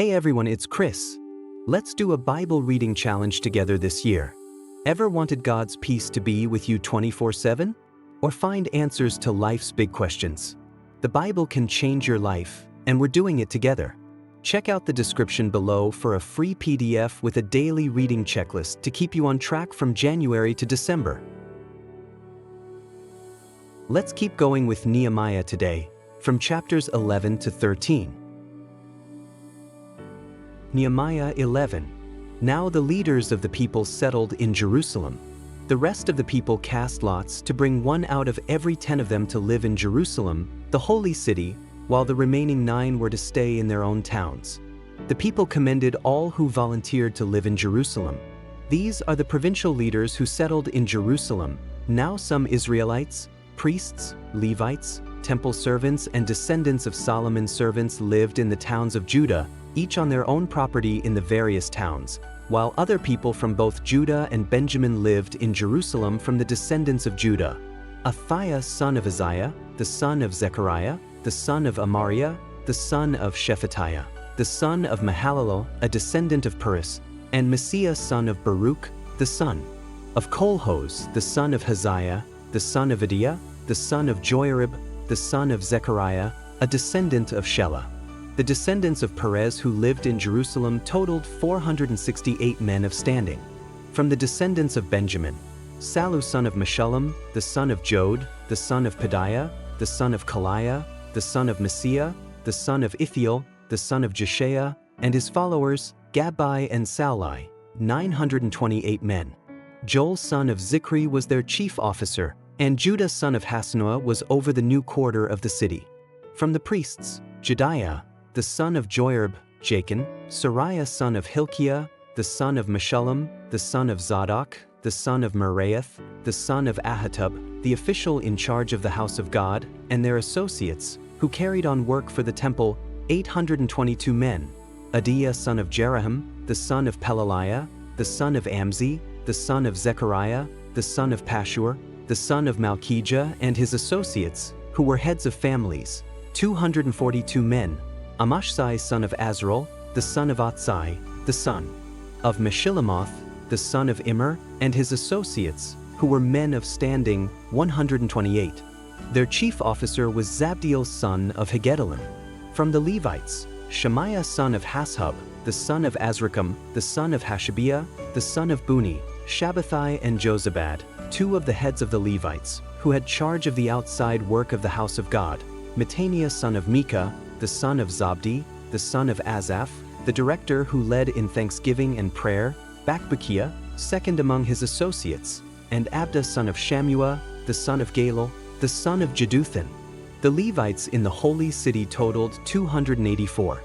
Hey everyone, it's Chris. Let's do a Bible reading challenge together this year. Ever wanted God's peace to be with you 24/7? Or find answers to life's big questions? The Bible can change your life, and we're doing it together. Check out the description below for a free PDF with a daily reading checklist to keep you on track from January to December. Let's keep going with Nehemiah today, from chapters 11 to 13. Nehemiah 11. Now the leaders of the people settled in Jerusalem. The rest of the people cast lots to bring one out of every 10 of them to live in Jerusalem, the holy city, while the remaining 9 were to stay in their own towns. The people commended all who volunteered to live in Jerusalem. These are the provincial leaders who settled in Jerusalem, now some Israelites, priests, Levites, temple servants, and descendants of Solomon's servants lived in the towns of Judah, each on their own property in the various towns, while other people from both Judah and Benjamin lived in Jerusalem from the descendants of Judah. Athaiah son of Uzziah, the son of Zechariah, the son of Amariah, the son of Shephatiah, the son of Mahalalel, a descendant of Perez, and Messiah son of Baruch, the son of Kolhoz, the son of Haziah, the son of Adiah, the son of Joiarib, the son of Zechariah, a descendant of Shelah. The descendants of Perez who lived in Jerusalem totaled 468 men of standing. From the descendants of Benjamin, Sallu son of Meshullam, the son of Jod, the son of Pedaiah, the son of Kaliah, the son of Messiah, the son of Ithiel, the son of Jeshaiah, and his followers, Gabbai and Sallai, 928 men. Joel son of Zichri was their chief officer, and Judah son of Hassenuah was over the new quarter of the city. From the priests, Jedaiah, the son of Joiarib, Jachin, Sariah son of Hilkiah, the son of Meshullam, the son of Zadok, the son of Meraioth, the son of Ahitub, the official in charge of the house of God, and their associates, who carried on work for the temple, 822 men. Adiah son of Jeraham, the son of Pelaliah, the son of Amzi, the son of Zechariah, the son of Pashur, the son of Malchijah, and his associates, who were heads of families, 242 men. Amashsai son of Azrael, the son of Atsai, the son of Meshillemoth, the son of Immer, and his associates, who were men of standing, 128. Their chief officer was Zabdiel son of Haggedolim. From the Levites, Shemaiah son of Hashub, the son of Azrikam, the son of Hashabiah, the son of Buni, Shabbathai and Jozabad, 2 of the heads of the Levites, who had charge of the outside work of the house of God, Mattaniah son of Micah, the son of Zabdi, the son of Asaph, the director who led in thanksgiving and prayer, Bakbukiah, second among his associates, and Abda son of Shammua, the son of Galal, the son of Jeduthun. The Levites in the holy city totaled 284.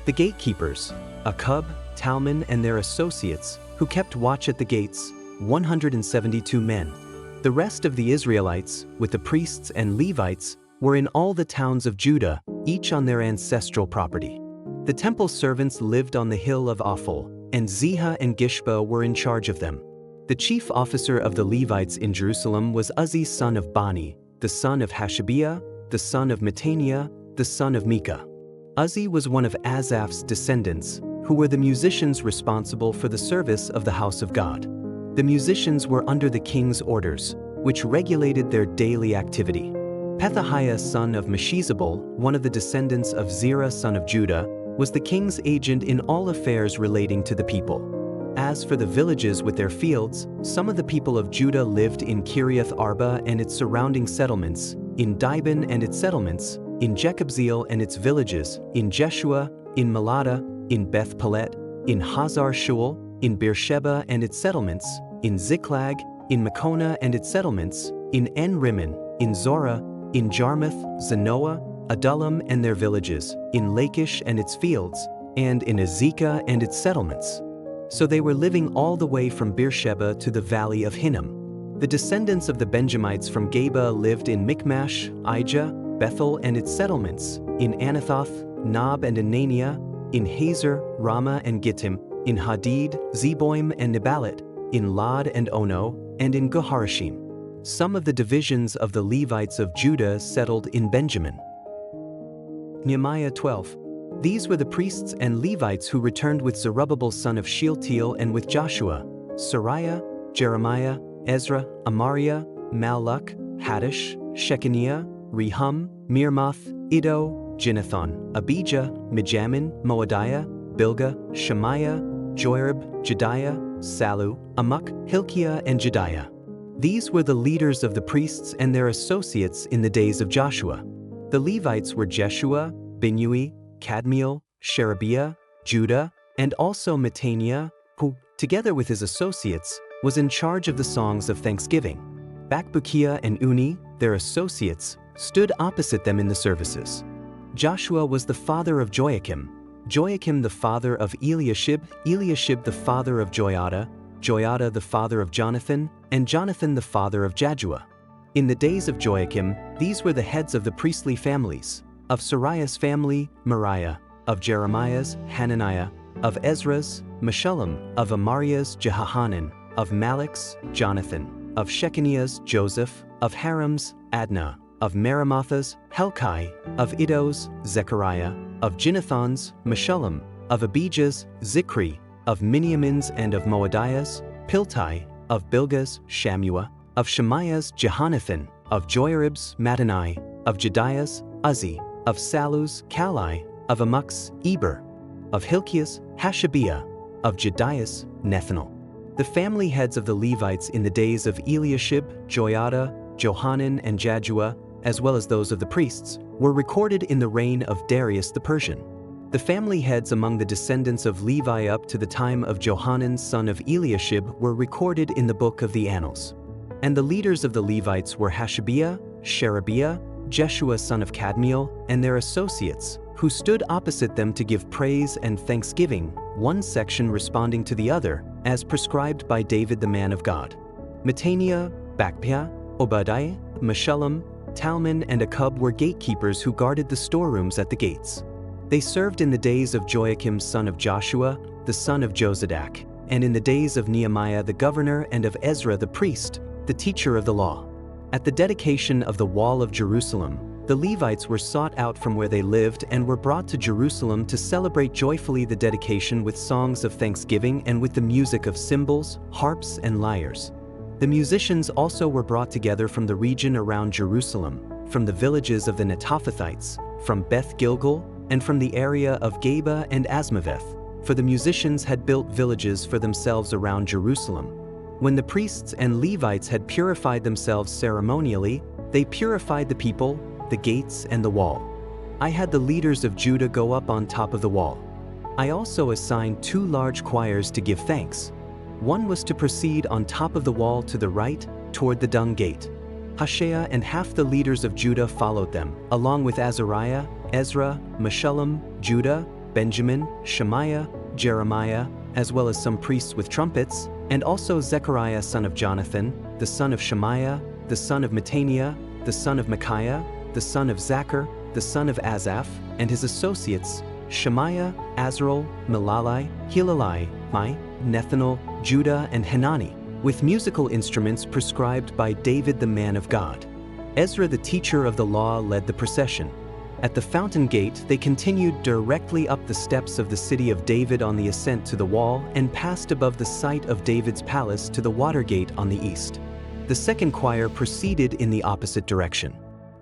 The gatekeepers, Akub, Talmon, and their associates, who kept watch at the gates, 172 men. The rest of the Israelites, with the priests and Levites, were in all the towns of Judah, each on their ancestral property. The temple servants lived on the hill of Ophel, and Ziha and Gishpa were in charge of them. The chief officer of the Levites in Jerusalem was Uzzi son of Bani, the son of Hashabiah, the son of Mattaniah, the son of Micah. Uzzi was one of Asaph's descendants, who were the musicians responsible for the service of the house of God. The musicians were under the king's orders, which regulated their daily activity. Pethahiah son of Meshizabel, one of the descendants of Zerah son of Judah, was the king's agent in all affairs relating to the people. As for the villages with their fields, some of the people of Judah lived in Kiriath Arba and its surrounding settlements, in Dibon and its settlements, in Jekabzeel and its villages, in Jeshua, in Melada, in Beth Pelet, in Hazar Shual, in Beersheba and its settlements, in Ziklag, in Makona and its settlements, in En-Rimmon, in Zorah, in Jarmuth, Zanoah, Adullam and their villages, in Lachish and its fields, and in Azekah and its settlements. So they were living all the way from Beersheba to the valley of Hinnom. The descendants of the Benjamites from Geba lived in Michmash, Ijah, Bethel and its settlements, in Anathoth, Nob and Ananiah, in Hazer, Ramah and Gittim, in Hadid, Zeboim and Nebalat, in Lod and Ono, and in Geharashim. Some of the divisions of the Levites of Judah settled in Benjamin. Nehemiah 12. These were the priests and Levites who returned with Zerubbabel son of Shealtiel and with Joshua, Sariah, Jeremiah, Ezra, Amariah, Malluch, Haddish, Shechaniah, Rehum, Mirmoth, Iddo, Ginnethon, Abijah, Mijamin, Moadiah, Bilgah, Shemaiah, Joarib, Jediah, Sallu, Amok, Hilkiah, and Jediah. These were the leaders of the priests and their associates in the days of Joshua. The Levites were Jeshua, Binnui, Kadmiel, Sherebiah, Judah, and also Mattaniah, who, together with his associates, was in charge of the songs of thanksgiving. Bakbukiah and Uni, their associates, stood opposite them in the services. Joshua was the father of Joachim, Joachim the father of Eliashib, Eliashib the father of Joiada, Joiada the father of Jonathan, and Jonathan the father of Jaddua. In the days of Joachim, these were the heads of the priestly families: of Sariah's family, Moriah; of Jeremiah's, Hananiah; of Ezra's, Meshullam; of Amariah's, Jehohanan; of Malach's, Jonathan; of Shechaniah's, Joseph; of Haram's, Adnah; of Meremoth's, Helkai; of Iddo's, Zechariah; of Ginnethon's, Meshullam; of Abijah's, Zichri; of Miniamin's and of Moadiah's, Piltai; of Bilgah's, Shammua; of Shemaiah's, Jehonathan; of Joarib's, Mattani; of Jediah's, Uzzi; of Sallu's, Kalai; of Amok's, Eber; of Hilkiah's, Hashabiah; of Jediah's, Nethanel. The family heads of the Levites in the days of Eliashib, Joiada, Johanan, and Jaddua, as well as those of the priests, were recorded in the reign of Darius the Persian. The family heads among the descendants of Levi up to the time of Johanan son of Eliashib were recorded in the book of the Annals. And the leaders of the Levites were Hashabiah, Sherebiah, Jeshua son of Kadmiel, and their associates, who stood opposite them to give praise and thanksgiving, one section responding to the other, as prescribed by David the man of God. Mattaniah, Bakpiah, Obadiah, Meshullam, Talmon, and Akub were gatekeepers who guarded the storerooms at the gates. They served in the days of Joachim son of Joshua, the son of Jozadak, and in the days of Nehemiah the governor and of Ezra the priest, the teacher of the law. At the dedication of the wall of Jerusalem, the Levites were sought out from where they lived and were brought to Jerusalem to celebrate joyfully the dedication with songs of thanksgiving and with the music of cymbals, harps, and lyres. The musicians also were brought together from the region around Jerusalem, from the villages of the Netophathites, from Beth Gilgal, and from the area of Geba and Asmaveth, for the musicians had built villages for themselves around Jerusalem. When the priests and Levites had purified themselves ceremonially, they purified the people, the gates, and the wall. I had the leaders of Judah go up on top of the wall. I also assigned 2 large choirs to give thanks. One was to proceed on top of the wall to the right, toward the dung gate. Hoshea and half the leaders of Judah followed them, along with Azariah, Ezra, Meshullam, Judah, Benjamin, Shemaiah, Jeremiah, as well as some priests with trumpets, and also Zechariah son of Jonathan, the son of Shemaiah, the son of Mattaniah, the son of Micaiah, the son of Zachar, the son of Asaph, and his associates, Shemaiah, Azrael, Milalai, Hilalai, Mai, Nethanel, Judah, and Hanani, with musical instruments prescribed by David the man of God. Ezra the teacher of the law led the procession. At the fountain gate they continued directly up the steps of the city of David on the ascent to the wall and passed above the site of David's palace to the water gate on the east. The second choir proceeded in the opposite direction.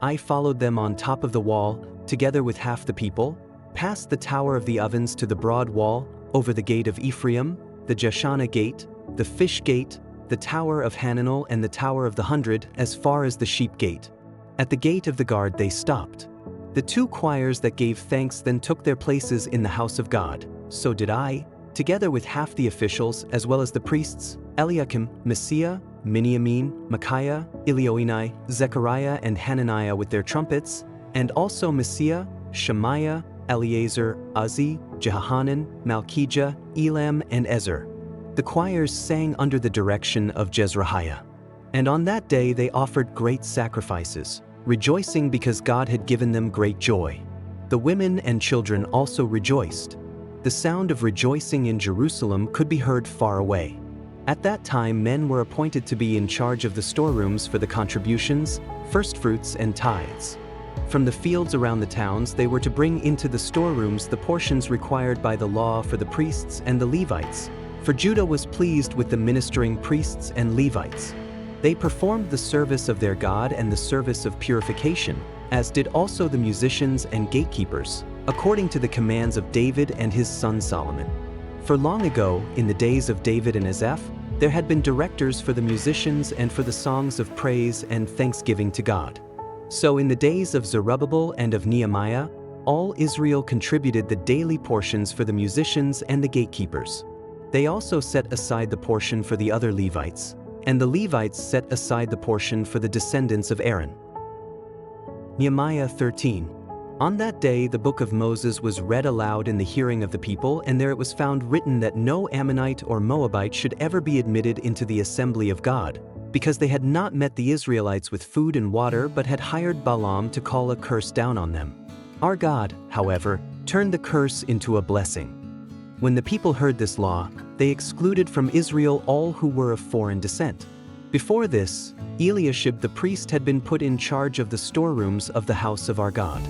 I followed them on top of the wall, together with half the people, past the tower of the ovens to the broad wall, over the gate of Ephraim, the Jeshanah gate, the fish gate, the tower of Hananel, and the tower of the 100, as far as the sheep gate. At the gate of the guard they stopped. The 2 choirs that gave thanks then took their places in the house of God. So did I, together with half the officials as well as the priests, Eliakim, Messiah, Miniamin, Micaiah, Elioenai, Zechariah, and Hananiah with their trumpets, and also Messiah, Shemaiah, Eleazar, Uzzi, Jehohanan, Malchijah, Elam, and Ezer. The choirs sang under the direction of Jezrahiah. And on that day they offered great sacrifices, rejoicing because God had given them great joy. The women and children also rejoiced. The sound of rejoicing in Jerusalem could be heard far away. At that time men were appointed to be in charge of the storerooms for the contributions, firstfruits, and tithes. From the fields around the towns, they were to bring into the storerooms the portions required by the law for the priests and the Levites, for Judah was pleased with the ministering priests and Levites. They performed the service of their God and the service of purification, as did also the musicians and gatekeepers, according to the commands of David and his son Solomon. For long ago, in the days of David and Asaph, there had been directors for the musicians and for the songs of praise and thanksgiving to God. So in the days of Zerubbabel and of Nehemiah, all Israel contributed the daily portions for the musicians and the gatekeepers. They also set aside the portion for the other Levites, and the Levites set aside the portion for the descendants of Aaron. Nehemiah 13. On that day the book of Moses was read aloud in the hearing of the people, and there it was found written that no Ammonite or Moabite should ever be admitted into the assembly of God, because they had not met the Israelites with food and water, but had hired Balaam to call a curse down on them. Our God, however, turned the curse into a blessing. When the people heard this law, they excluded from Israel all who were of foreign descent. Before this, Eliashib the priest had been put in charge of the storerooms of the house of our God.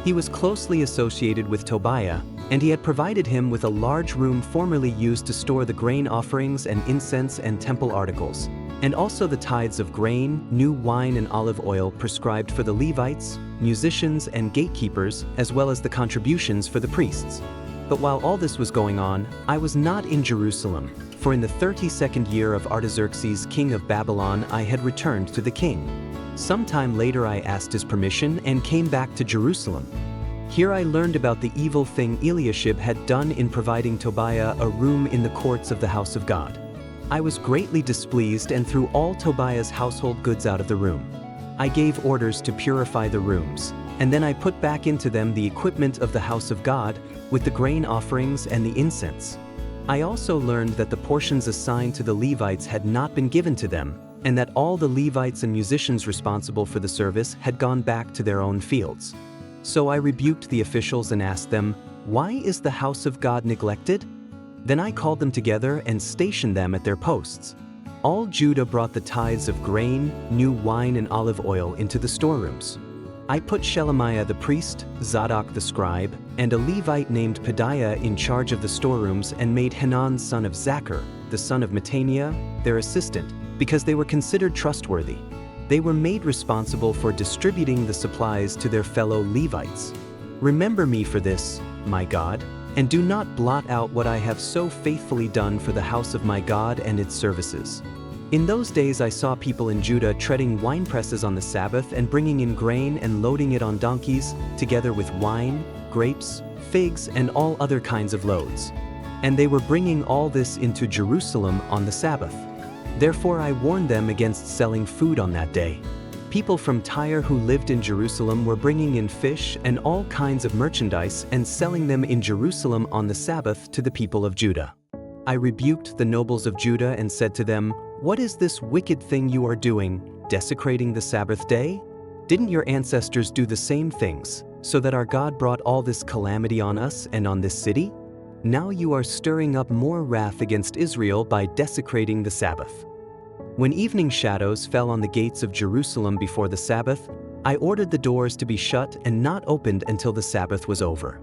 He was closely associated with Tobiah, and he had provided him with a large room formerly used to store the grain offerings and incense and temple articles, and also the tithes of grain, new wine and olive oil prescribed for the Levites, musicians and gatekeepers, as well as the contributions for the priests. But while all this was going on, I was not in Jerusalem, for in the 32nd year of Artaxerxes king of Babylon I had returned to the king. Some time later I asked his permission and came back to Jerusalem. Here I learned about the evil thing Eliashib had done in providing Tobiah a room in the courts of the house of God. I was greatly displeased and threw all Tobiah's household goods out of the room. I gave orders to purify the rooms, and then I put back into them the equipment of the house of God, with the grain offerings and the incense. I also learned that the portions assigned to the Levites had not been given to them, and that all the Levites and musicians responsible for the service had gone back to their own fields. So I rebuked the officials and asked them, "Why is the house of God neglected?" Then I called them together and stationed them at their posts. All Judah brought the tithes of grain, new wine and olive oil into the storerooms. I put Shelemiah the priest, Zadok the scribe, and a Levite named Pedaiah in charge of the storerooms, and made Hanan son of Zachar, the son of Mattaniah, their assistant, because they were considered trustworthy. They were made responsible for distributing the supplies to their fellow Levites. Remember me for this, my God, and do not blot out what I have so faithfully done for the house of my God and its services. In those days I saw people in Judah treading winepresses on the Sabbath and bringing in grain and loading it on donkeys, together with wine, grapes, figs, and all other kinds of loads. And they were bringing all this into Jerusalem on the Sabbath. Therefore I warned them against selling food on that day. People from Tyre who lived in Jerusalem were bringing in fish and all kinds of merchandise and selling them in Jerusalem on the Sabbath to the people of Judah. I rebuked the nobles of Judah and said to them, "What is this wicked thing you are doing, desecrating the Sabbath day? Didn't your ancestors do the same things, so that our God brought all this calamity on us and on this city? Now you are stirring up more wrath against Israel by desecrating the Sabbath." When evening shadows fell on the gates of Jerusalem before the Sabbath, I ordered the doors to be shut and not opened until the Sabbath was over.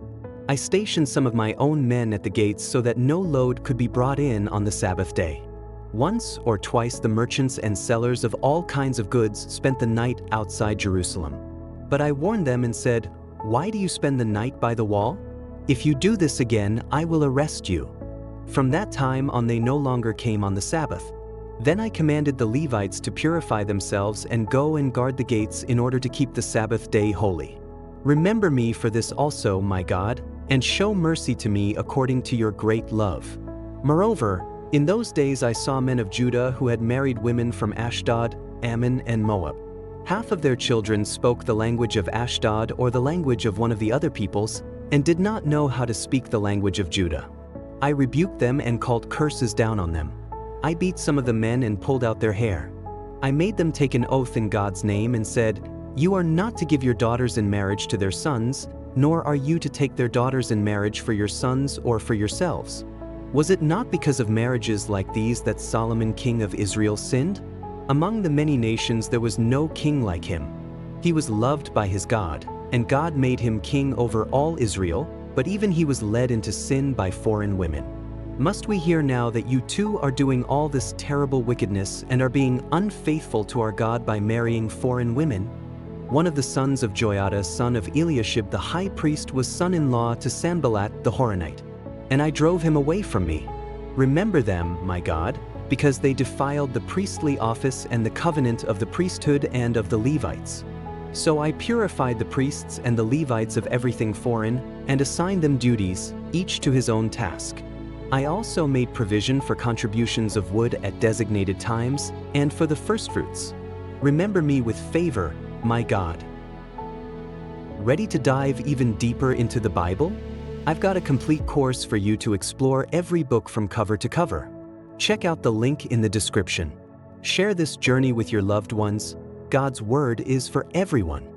I stationed some of my own men at the gates so that no load could be brought in on the Sabbath day. Once or twice the merchants and sellers of all kinds of goods spent the night outside Jerusalem. But I warned them and said, "Why do you spend the night by the wall? If you do this again, I will arrest you." From that time on they no longer came on the Sabbath. Then I commanded the Levites to purify themselves and go and guard the gates in order to keep the Sabbath day holy. Remember me for this also, my God, and show mercy to me according to your great love. Moreover, in those days I saw men of Judah who had married women from Ashdod, Ammon, and Moab. Half of their children spoke the language of Ashdod or the language of one of the other peoples, and did not know how to speak the language of Judah. I rebuked them and called curses down on them. I beat some of the men and pulled out their hair. I made them take an oath in God's name and said, "You are not to give your daughters in marriage to their sons, nor are you to take their daughters in marriage for your sons or for yourselves." Was it not because of marriages like these that Solomon king of Israel sinned? Among the many nations there was no king like him. He was loved by his God, And God made him king over all Israel, but even he was led into sin by foreign women. Must we hear now that you too are doing all this terrible wickedness and are being unfaithful to our God by marrying foreign women? One of the sons of Joiada, son of Eliashib the high priest, was son-in-law to Sanballat the Horonite, and I drove him away from me. Remember them, my God, because they defiled the priestly office and the covenant of the priesthood and of the Levites. So I purified the priests and the Levites of everything foreign, and assigned them duties, each to his own task. I also made provision for contributions of wood at designated times, and for the firstfruits. Remember me with favor, my God. Ready to dive even deeper into the Bible? I've got a complete course for you to explore every book from cover to cover. Check out the link in the description. Share this journey with your loved ones. God's word is for everyone.